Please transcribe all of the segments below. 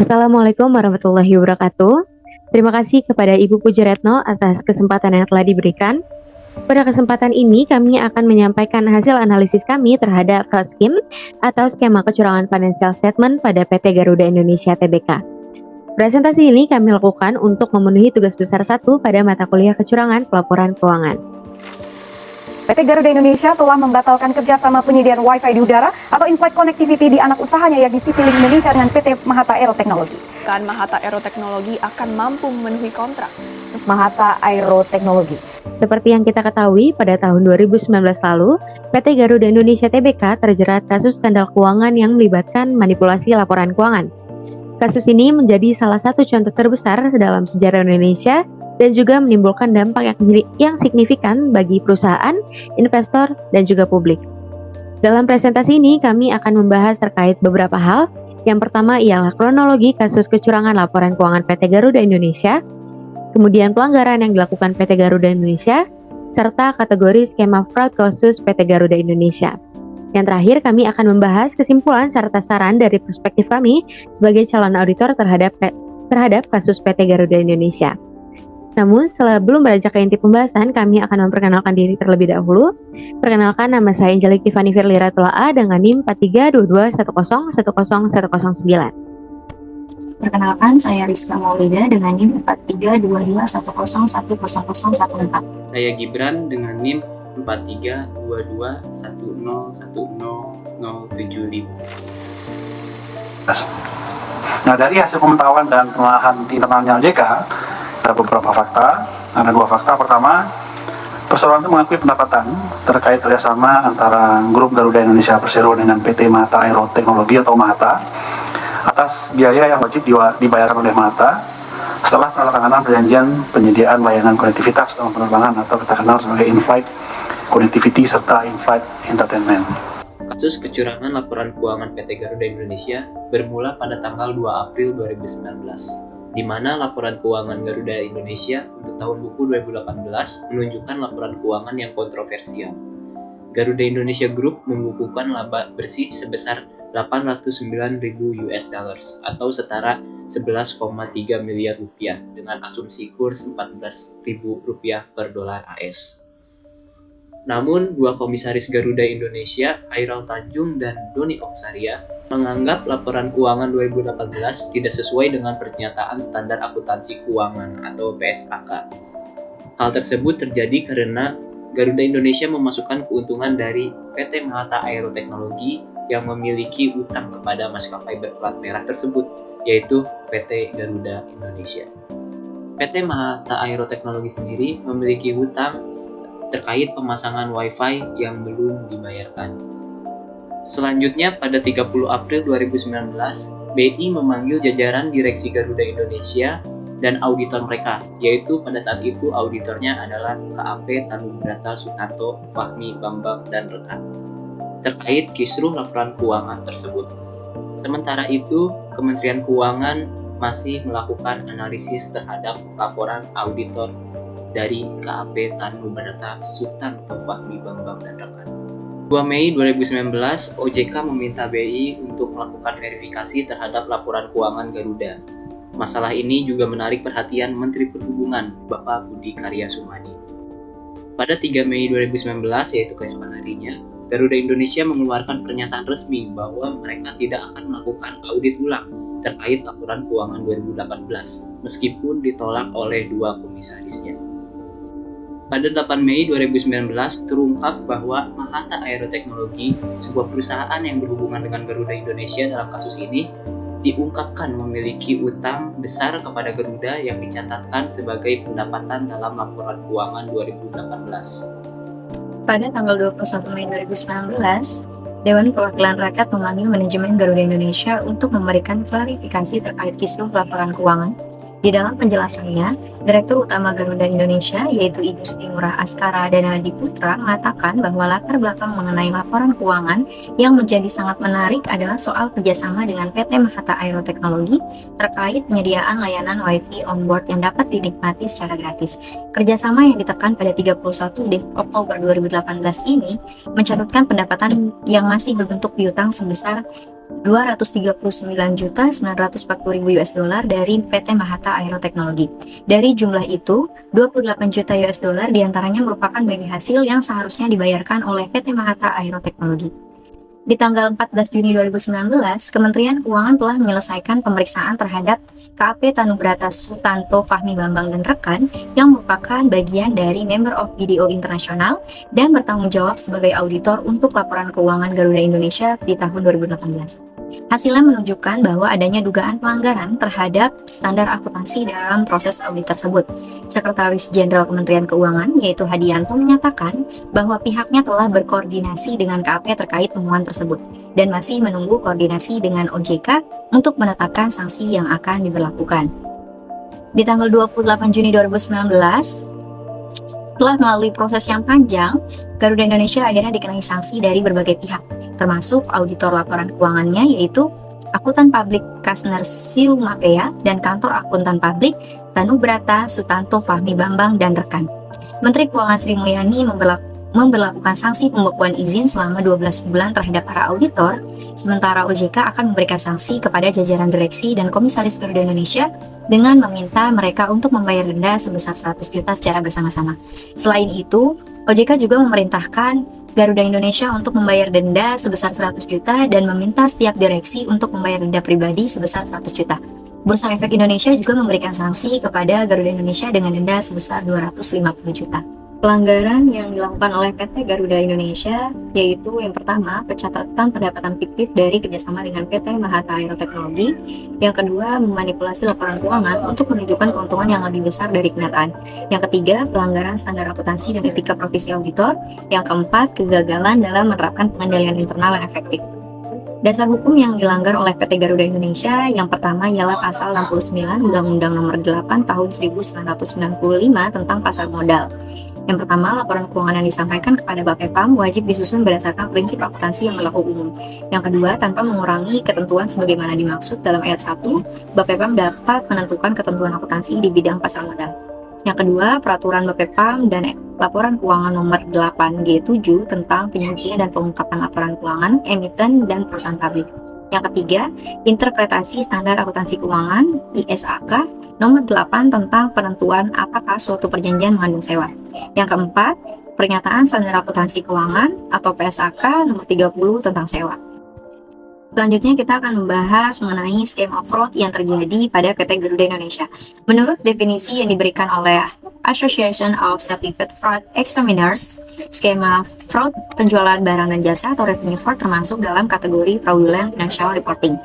Assalamualaikum warahmatullahi wabarakatuh. Terima kasih kepada Ibu Puji Retno atas kesempatan yang telah diberikan. Pada kesempatan ini, kami akan menyampaikan hasil analisis kami terhadap fraud scheme atau skema kecurangan financial statement pada PT Garuda Indonesia Tbk. Presentasi ini kami lakukan untuk memenuhi tugas besar 1 pada mata kuliah kecurangan pelaporan keuangan. PT Garuda Indonesia telah membatalkan kerjasama penyediaan Wi-Fi di udara atau in-flight connectivity di anak usahanya yakni Citylink Indonesia dengan PT Mahata Aero Technology. Mahata Aero Technology akan mampu memenuhi kontrak. Mahata Aero Technology. Seperti yang kita ketahui, pada tahun 2019 lalu, PT Garuda Indonesia Tbk terjerat kasus skandal keuangan yang melibatkan manipulasi laporan keuangan. Kasus ini menjadi salah satu contoh terbesar dalam sejarah Indonesia dan juga menimbulkan dampak yang signifikan bagi perusahaan, investor, dan juga publik. Dalam presentasi ini, kami akan membahas terkait beberapa hal. Yang pertama ialah kronologi kasus kecurangan laporan keuangan PT Garuda Indonesia, kemudian pelanggaran yang dilakukan PT Garuda Indonesia, serta kategori skema fraud kasus PT Garuda Indonesia. Yang terakhir, kami akan membahas kesimpulan serta saran dari perspektif kami sebagai calon auditor terhadap kasus PT Garuda Indonesia. Namun, sebelum beranjak ke inti pembahasan, kami akan memperkenalkan diri terlebih dahulu. Perkenalkan, nama saya Angelik Tiffany Firlira Tula'a dengan NIM 4322101019. Perkenalkan, saya Rizka Maulida dengan NIM 4322101014. Saya Gibran dengan NIM 432210101075. Nah, dari hasil pemantauan dan pengolahan di internalnya OJK, ada beberapa fakta. Ada dua fakta. Pertama, perseroan itu mengakui pendapatan terkait kerjasama antara Grup Garuda Indonesia Persero dengan PT Mahata Aero Technology atau Mahata atas biaya yang wajib dibayarkan oleh Mahata setelah penandatanganan perjanjian penyediaan layanan konektivitas dalam penerbangan atau kita kenal sebagai in-flight connectivity serta in-flight entertainment. Kasus kecurangan laporan keuangan PT Garuda Indonesia bermula pada tanggal 2 April 2019, di mana laporan keuangan Garuda Indonesia untuk tahun buku 2018 menunjukkan laporan keuangan yang kontroversial. Garuda Indonesia Group membukukan laba bersih sebesar 809.000 US dollars atau setara 11,3 miliar rupiah dengan asumsi kurs 14.000 rupiah per dolar AS. Namun, dua komisaris Garuda Indonesia, Khairal Tanjung dan Doni Oksaria, menganggap laporan keuangan 2018 tidak sesuai dengan pernyataan standar akuntansi keuangan atau PSAK. Hal tersebut terjadi karena Garuda Indonesia memasukkan keuntungan dari PT Mahata Aero Technology yang memiliki utang kepada maskapai berplat merah tersebut, yaitu PT Garuda Indonesia. PT Mahata Aero Technology sendiri memiliki hutang terkait pemasangan Wi-Fi yang belum dibayarkan. Selanjutnya, pada 30 April 2019, BI memanggil jajaran Direksi Garuda Indonesia dan auditor mereka, yaitu pada saat itu auditornya adalah KAP Tanubrata Sutanto, Fahmi Bambang, dan rekan, terkait kisruh laporan keuangan tersebut. Sementara itu, Kementerian Keuangan masih melakukan analisis terhadap laporan auditor dari KAP Tanubrata Sutanto, Fahmi Bambang, dan rekan. 2 Mei 2019, OJK meminta BI untuk melakukan verifikasi terhadap laporan keuangan Garuda. Masalah ini juga menarik perhatian Menteri Perhubungan, Bapak Budi Karya Sumadi. Pada 3 Mei 2019, yaitu keesokan harinya, Garuda Indonesia mengeluarkan pernyataan resmi bahwa mereka tidak akan melakukan audit ulang terkait laporan keuangan 2018, meskipun ditolak oleh dua komisarisnya. Pada 8 Mei 2019 terungkap bahwa Mahata Aero Technology, sebuah perusahaan yang berhubungan dengan Garuda Indonesia dalam kasus ini, diungkapkan memiliki utang besar kepada Garuda yang dicatatkan sebagai pendapatan dalam laporan keuangan 2018. Pada tanggal 21 Mei 2019, Dewan Perwakilan Rakyat memanggil manajemen Garuda Indonesia untuk memberikan klarifikasi terkait kisruh laporan keuangan. Di dalam penjelasannya, Direktur Utama Garuda Indonesia yaitu Igusti Ngurah Askara Danadi Putra mengatakan bahwa latar belakang mengenai laporan keuangan yang menjadi sangat menarik adalah soal kerjasama dengan PT Mahata Aero Technology terkait penyediaan layanan Wi-Fi onboard yang dapat dinikmati secara gratis. Kerjasama yang ditekan pada 31 Oktober 2018 ini mencatatkan pendapatan yang masih berbentuk piutang sebesar $239.940.000 dari PT Mahata Aero Teknologi. Dari jumlah itu, $28 juta diantaranya merupakan bagi hasil yang seharusnya dibayarkan oleh PT Mahata Aero Teknologi. Di tanggal 14 Juni 2019, Kementerian Keuangan telah menyelesaikan pemeriksaan terhadap KAP Tanubrata Sutanto Fahmi Bambang dan rekan yang merupakan bagian dari Member of BDO International dan bertanggung jawab sebagai auditor untuk laporan keuangan Garuda Indonesia di tahun 2018. Hasilnya menunjukkan bahwa adanya dugaan pelanggaran terhadap standar akuntansi dalam proses audit tersebut. Sekretaris Jenderal Kementerian Keuangan, yaitu Hadianto, menyatakan bahwa pihaknya telah berkoordinasi dengan KAP terkait temuan tersebut dan masih menunggu koordinasi dengan OJK untuk menetapkan sanksi yang akan diberlakukan. Di tanggal 28 Juni 2019, setelah melalui proses yang panjang, Garuda Indonesia akhirnya dikenai sanksi dari berbagai pihak, termasuk auditor laporan keuangannya yaitu Akuntan Publik Kasner Siru Mapea dan Kantor Akuntan Publik Tanubrata Sutanto Fahmi Bambang dan rekan. Menteri Keuangan Sri Mulyani memberlakukan sanksi pembekuan izin selama 12 bulan terhadap para auditor, sementara OJK akan memberikan sanksi kepada jajaran direksi dan komisaris Garuda Indonesia dengan meminta mereka untuk membayar denda sebesar 100 juta secara bersama-sama. Selain itu, OJK juga memerintahkan Garuda Indonesia untuk membayar denda sebesar 100 juta dan meminta setiap direksi untuk membayar denda pribadi sebesar 100 juta. Bursa Efek Indonesia juga memberikan sanksi kepada Garuda Indonesia dengan denda sebesar 250 juta. Pelanggaran yang dilakukan oleh PT Garuda Indonesia yaitu yang pertama, pencatatan pendapatan fiktif dari kerjasama dengan PT Mahata Aero Teknologi. Yang kedua, memanipulasi laporan keuangan untuk menunjukkan keuntungan yang lebih besar dari kenyataan. Yang ketiga, pelanggaran standar akuntansi dan etika profesi auditor. Yang keempat, kegagalan dalam menerapkan pengendalian internal yang efektif. Dasar hukum yang dilanggar oleh PT Garuda Indonesia yang pertama ialah pasal 69 Undang-Undang Nomor 8 Tahun 1995 tentang pasar modal. Yang pertama, laporan keuangan yang disampaikan kepada Bapepam wajib disusun berdasarkan prinsip akuntansi yang berlaku umum. Yang kedua, tanpa mengurangi ketentuan sebagaimana dimaksud dalam ayat 1, Bapepam dapat menentukan ketentuan akuntansi di bidang pasar modal. Yang kedua, peraturan Bapepam dan laporan keuangan nomor 8G7 tentang penyajian dan pengungkapan laporan keuangan, emiten, dan perusahaan publik. Yang ketiga, interpretasi standar akuntansi keuangan (ISAK) nomor 8 tentang penentuan apakah suatu perjanjian mengandung sewa. Yang keempat, pernyataan standar akuntansi keuangan atau PSAK nomor 30 tentang sewa. Selanjutnya kita akan membahas mengenai skema fraud yang terjadi pada PT Garuda Indonesia. Menurut definisi yang diberikan oleh Association of Certified Fraud Examiners, skema fraud penjualan barang dan jasa atau revenue fraud termasuk dalam kategori fraudulent financial reporting.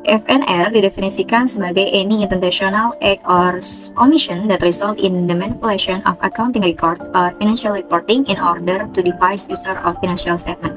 FNR didefinisikan sebagai any intentional act or omission that result in the manipulation of accounting record or financial reporting in order to device user of financial statement.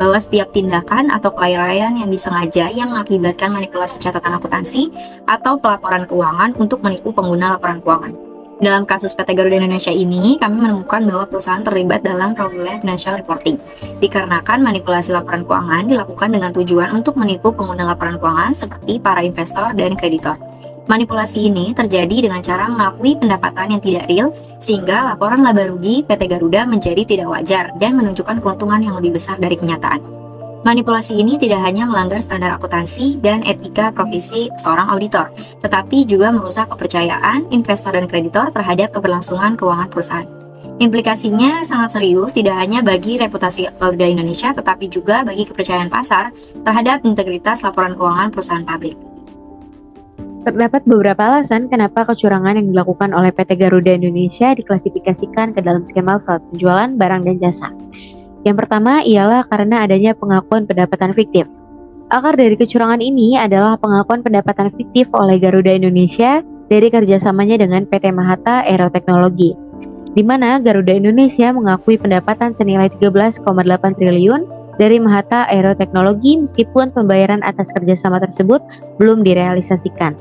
Bahwa setiap tindakan atau kelalaian yang disengaja yang mengakibatkan manipulasi catatan akuntansi atau pelaporan keuangan untuk menipu pengguna laporan keuangan. Dalam kasus PT Garuda Indonesia ini, kami menemukan bahwa perusahaan terlibat dalam fraudulent financial reporting, dikarenakan manipulasi laporan keuangan dilakukan dengan tujuan untuk menipu pengguna laporan keuangan seperti para investor dan kreditor. Manipulasi ini terjadi dengan cara mengakui pendapatan yang tidak real, sehingga laporan laba rugi PT Garuda menjadi tidak wajar dan menunjukkan keuntungan yang lebih besar dari kenyataan. Manipulasi ini tidak hanya melanggar standar akuntansi dan etika profesi seorang auditor, tetapi juga merusak kepercayaan investor dan kreditor terhadap keberlangsungan keuangan perusahaan. Implikasinya sangat serius tidak hanya bagi reputasi Garuda Indonesia, tetapi juga bagi kepercayaan pasar terhadap integritas laporan keuangan perusahaan publik. Terdapat beberapa alasan kenapa kecurangan yang dilakukan oleh PT Garuda Indonesia diklasifikasikan ke dalam skema fraud penjualan barang dan jasa. Yang pertama ialah karena adanya pengakuan pendapatan fiktif. Akar dari kecurangan ini adalah pengakuan pendapatan fiktif oleh Garuda Indonesia dari kerjasamanya dengan PT Mahata Aero Teknologi, di mana Garuda Indonesia mengakui pendapatan senilai 13,8 triliun dari Mahata Aero Teknologi meskipun pembayaran atas kerjasama tersebut belum direalisasikan.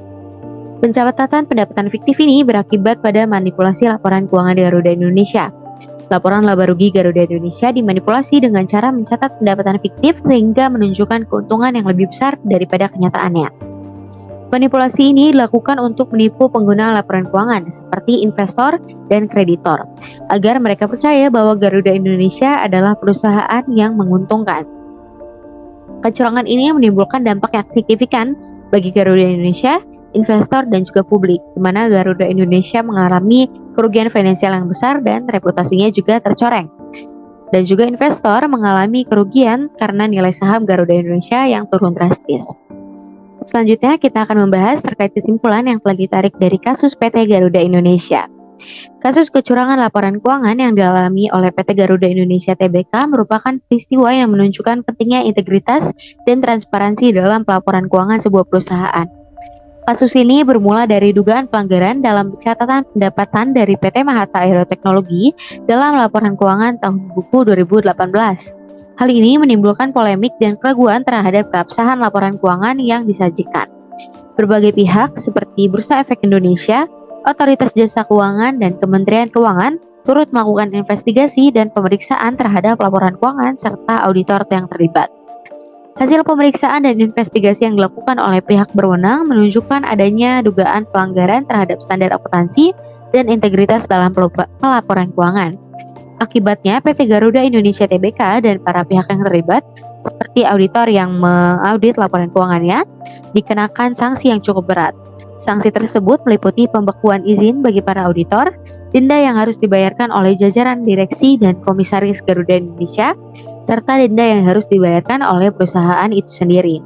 Pencatatan pendapatan fiktif ini berakibat pada manipulasi laporan keuangan Garuda Indonesia. Laporan laba rugi Garuda Indonesia dimanipulasi dengan cara mencatat pendapatan fiktif sehingga menunjukkan keuntungan yang lebih besar daripada kenyataannya. Manipulasi ini dilakukan untuk menipu pengguna laporan keuangan seperti investor dan kreditor, agar mereka percaya bahwa Garuda Indonesia adalah perusahaan yang menguntungkan. Kecurangan ini menimbulkan dampak yang signifikan bagi Garuda Indonesia, investor, dan juga publik, di mana Garuda Indonesia mengalami kerugian finansial yang besar dan reputasinya juga tercoreng. Dan juga investor mengalami kerugian karena nilai saham Garuda Indonesia yang turun drastis. Selanjutnya kita akan membahas terkait kesimpulan yang telah ditarik dari kasus PT Garuda Indonesia. Kasus kecurangan laporan keuangan yang dialami oleh PT Garuda Indonesia Tbk merupakan peristiwa yang menunjukkan pentingnya integritas dan transparansi dalam pelaporan keuangan sebuah perusahaan. Kasus ini bermula dari dugaan pelanggaran dalam catatan pendapatan dari PT Mahata Aeroteknologi dalam laporan keuangan tahun buku 2018. Hal ini menimbulkan polemik dan keraguan terhadap keabsahan laporan keuangan yang disajikan. Berbagai pihak seperti Bursa Efek Indonesia, Otoritas Jasa Keuangan, dan Kementerian Keuangan turut melakukan investigasi dan pemeriksaan terhadap laporan keuangan serta auditor yang terlibat. Hasil pemeriksaan dan investigasi yang dilakukan oleh pihak berwenang menunjukkan adanya dugaan pelanggaran terhadap standar akuntansi dan integritas dalam pelaporan keuangan. Akibatnya, PT Garuda Indonesia Tbk dan para pihak yang terlibat, seperti auditor yang mengaudit laporan keuangannya, dikenakan sanksi yang cukup berat. Sanksi tersebut meliputi pembekuan izin bagi para auditor, denda yang harus dibayarkan oleh jajaran direksi dan komisaris Garuda Indonesia, serta denda yang harus dibayarkan oleh perusahaan itu sendiri.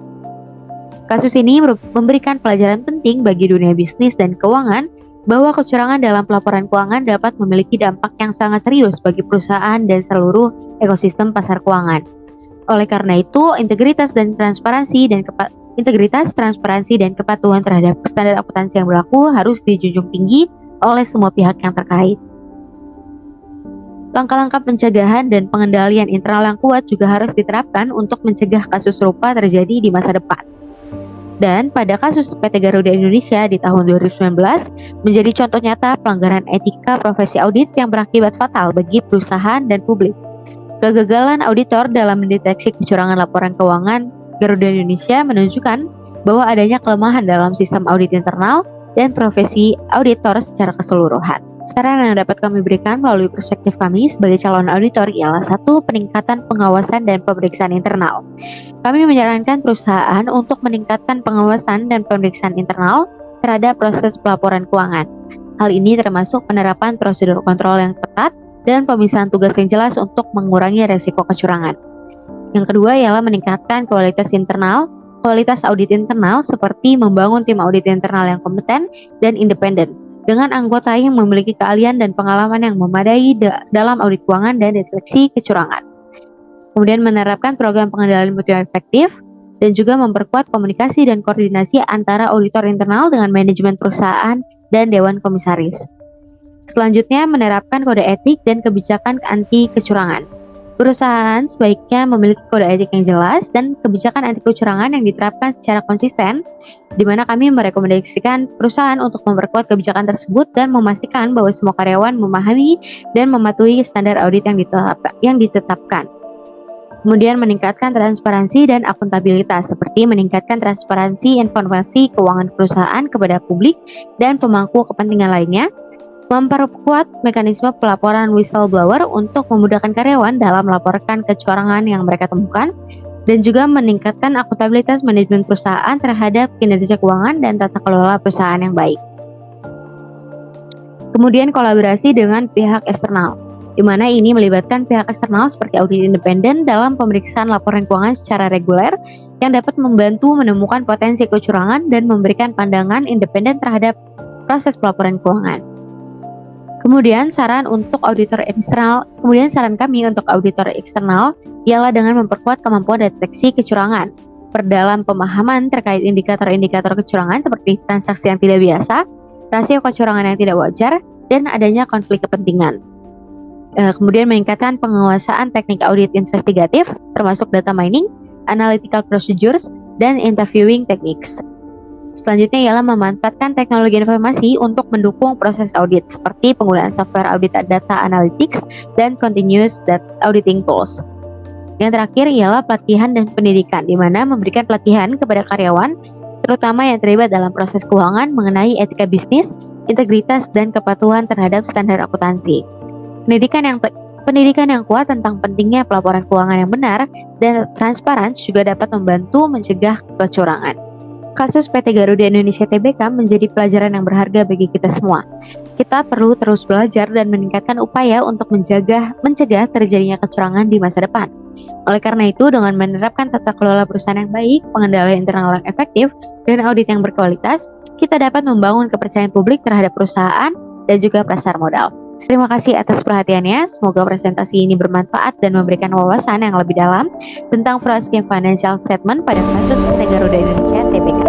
Kasus ini memberikan pelajaran penting bagi dunia bisnis dan keuangan bahwa kecurangan dalam pelaporan keuangan dapat memiliki dampak yang sangat serius bagi perusahaan dan seluruh ekosistem pasar keuangan. Oleh karena itu, integritas, transparansi, dan kepatuhan terhadap standar akuntansi yang berlaku harus dijunjung tinggi oleh semua pihak yang terkait. Langkah-langkah pencegahan dan pengendalian internal yang kuat juga harus diterapkan untuk mencegah kasus serupa terjadi di masa depan. Dan pada kasus PT Garuda Indonesia di tahun 2019 menjadi contoh nyata pelanggaran etika profesi audit yang berakibat fatal bagi perusahaan dan publik. Kegagalan auditor dalam mendeteksi kecurangan laporan keuangan Garuda Indonesia menunjukkan bahwa adanya kelemahan dalam sistem audit internal dan profesi auditor secara keseluruhan. Saran yang dapat kami berikan melalui perspektif kami sebagai calon auditor ialah 1. Peningkatan pengawasan dan pemeriksaan internal. Kami menyarankan perusahaan untuk meningkatkan pengawasan dan pemeriksaan internal terhadap proses pelaporan keuangan. Hal ini termasuk penerapan prosedur kontrol yang ketat dan pemisahan tugas yang jelas untuk mengurangi resiko kecurangan. Yang kedua ialah meningkatkan kualitas audit internal seperti membangun tim audit internal yang kompeten dan independen dengan anggota yang memiliki keahlian dan pengalaman yang memadai dalam audit keuangan dan deteksi kecurangan. Kemudian menerapkan program pengendalian mutu yang efektif dan juga memperkuat komunikasi dan koordinasi antara auditor internal dengan manajemen perusahaan dan dewan komisaris. Selanjutnya menerapkan kode etik dan kebijakan anti kecurangan. Perusahaan sebaiknya memiliki kode etik yang jelas dan kebijakan anti kecurangan yang diterapkan secara konsisten, di mana kami merekomendasikan perusahaan untuk memperkuat kebijakan tersebut dan memastikan bahwa semua karyawan memahami dan mematuhi standar audit yang ditetapkan. Kemudian meningkatkan transparansi dan akuntabilitas, seperti meningkatkan transparansi informasi keuangan perusahaan kepada publik dan pemangku kepentingan lainnya, memperkuat mekanisme pelaporan whistleblower untuk memudahkan karyawan dalam melaporkan kecurangan yang mereka temukan, dan juga meningkatkan akuntabilitas manajemen perusahaan terhadap kinerja keuangan dan tata kelola perusahaan yang baik. Kemudian kolaborasi dengan pihak eksternal, di mana ini melibatkan pihak eksternal seperti audit independen dalam pemeriksaan laporan keuangan secara reguler yang dapat membantu menemukan potensi kecurangan dan memberikan pandangan independen terhadap proses pelaporan keuangan. Kemudian saran kami untuk auditor eksternal ialah dengan memperkuat kemampuan deteksi kecurangan, perdalam pemahaman terkait indikator-indikator kecurangan seperti transaksi yang tidak biasa, rasio kecurangan yang tidak wajar, dan adanya konflik kepentingan. Kemudian meningkatkan penguasaan teknik audit investigatif, termasuk data mining, analytical procedures, dan interviewing techniques. Selanjutnya ialah memanfaatkan teknologi informasi untuk mendukung proses audit, seperti penggunaan software audit data analytics dan continuous auditing tools. Yang terakhir ialah pelatihan dan pendidikan, di mana memberikan pelatihan kepada karyawan, terutama yang terlibat dalam proses keuangan mengenai etika bisnis, integritas, dan kepatuhan terhadap standar akuntansi. Pendidikan yang Pendidikan yang kuat tentang pentingnya pelaporan keuangan yang benar dan transparan juga dapat membantu mencegah kecurangan. Kasus PT Garuda Indonesia Tbk menjadi pelajaran yang berharga bagi kita semua. Kita perlu terus belajar dan meningkatkan upaya untuk mencegah terjadinya kecurangan di masa depan. Oleh karena itu, dengan menerapkan tata kelola perusahaan yang baik, pengendalian internal yang efektif, dan audit yang berkualitas, kita dapat membangun kepercayaan publik terhadap perusahaan dan juga pasar modal. Terima kasih atas perhatiannya. Semoga presentasi ini bermanfaat dan memberikan wawasan yang lebih dalam tentang Fraud Scheme Financial Statement pada kasus PT Garuda Indonesia Tbk.